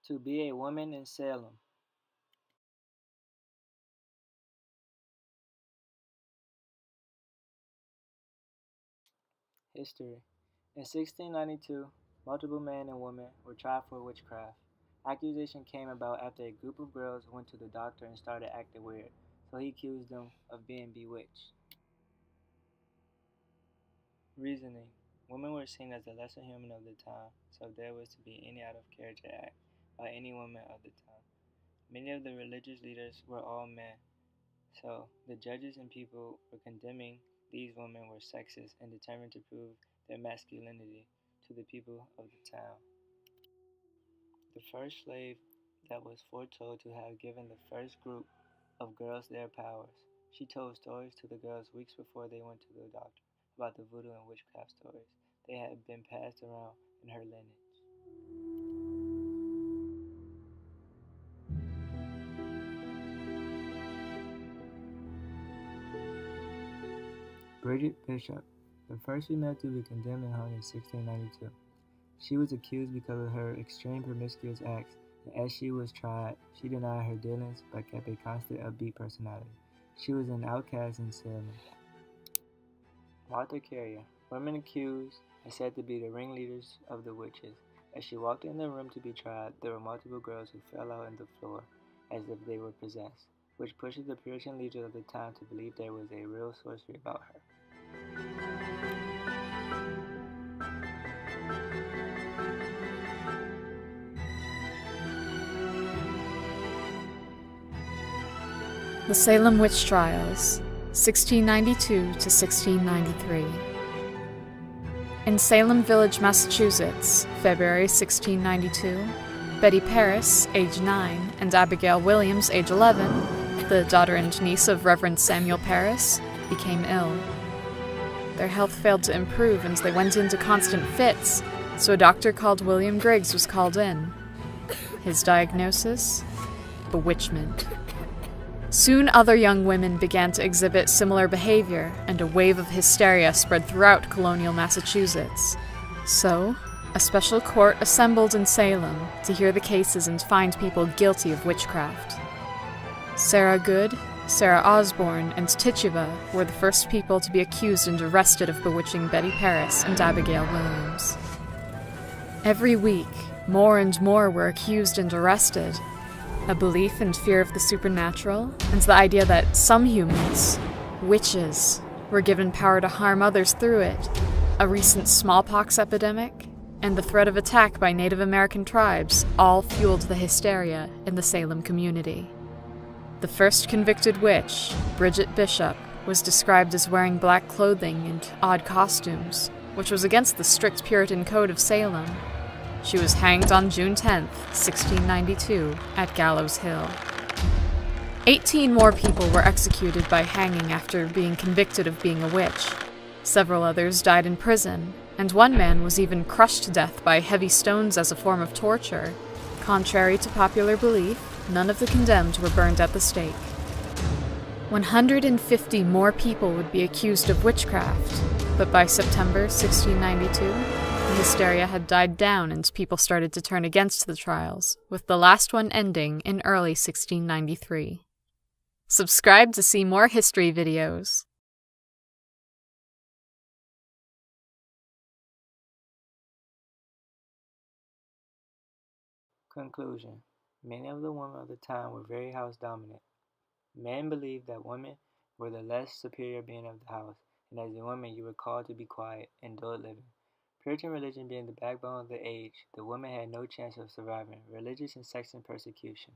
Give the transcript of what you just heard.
To be a woman in Salem. History. In 1692, multiple men and women were tried for witchcraft. Accusation came about after a group of girls went to the doctor and started acting weird, so he accused them of being bewitched. Reasoning. Women were seen as the lesser human of the time, so if there was to be any out of character act by any woman of the time. Many of the religious leaders were all men, so the judges and people were condemning these women were sexist and determined to prove their masculinity to the people of the town. The first slave that was foretold to have given the first group of girls their powers. She told stories to the girls weeks before they went to the doctor about the voodoo and witchcraft stories. They had been passed around in her lineage. Bridget Bishop, the first female to be condemned and hung in 1692. She was accused because of her extreme promiscuous acts, and as she was tried, she denied her dealings but kept a constant upbeat personality. She was an outcast in Salem. Martha Carrier, women accused and said to be the ringleaders of the witches. As she walked in the room to be tried, there were multiple girls who fell out on the floor as if they were possessed, which pushes the Puritan leaders of the time to believe there was a real sorcery about her. The Salem Witch Trials, 1692 to 1693. In Salem Village, Massachusetts, February 1692, Betty Paris, age 9, and Abigail Williams, age 11, the daughter and niece of Reverend Samuel Paris, became ill. Their health failed to improve and they went into constant fits, so a doctor called William Griggs was called in. His diagnosis? Bewitchment. Soon other young women began to exhibit similar behavior, and a wave of hysteria spread throughout colonial Massachusetts. So, a special court assembled in Salem to hear the cases and find people guilty of witchcraft. Sarah Good, Sarah Osborne, and Tituba were the first people to be accused and arrested of bewitching Betty Paris and Abigail Williams. Every week, more and more were accused and arrested. A belief and fear of the supernatural, and the idea that some humans, witches, were given power to harm others through it, a recent smallpox epidemic, and the threat of attack by Native American tribes all fueled the hysteria in the Salem community. The first convicted witch, Bridget Bishop, was described as wearing black clothing and odd costumes, which was against the strict Puritan code of Salem. She was hanged on June 10, 1692, at Gallows Hill. 18 more people were executed by hanging after being convicted of being a witch. Several others died in prison, and one man was even crushed to death by heavy stones as a form of torture. Contrary to popular belief, none of the condemned were burned at the stake. 150 more people would be accused of witchcraft, but by September 1692, the hysteria had died down and people started to turn against the trials, with the last one ending in early 1693. Subscribe to see more history videos. Conclusion. Many of the women of the time were very house dominant. Men believed that women were the less superior being of the house, and as a woman you were called to be quiet and dull living. Puritan religion being the backbone of the age, the woman had no chance of surviving religious and sexual persecution.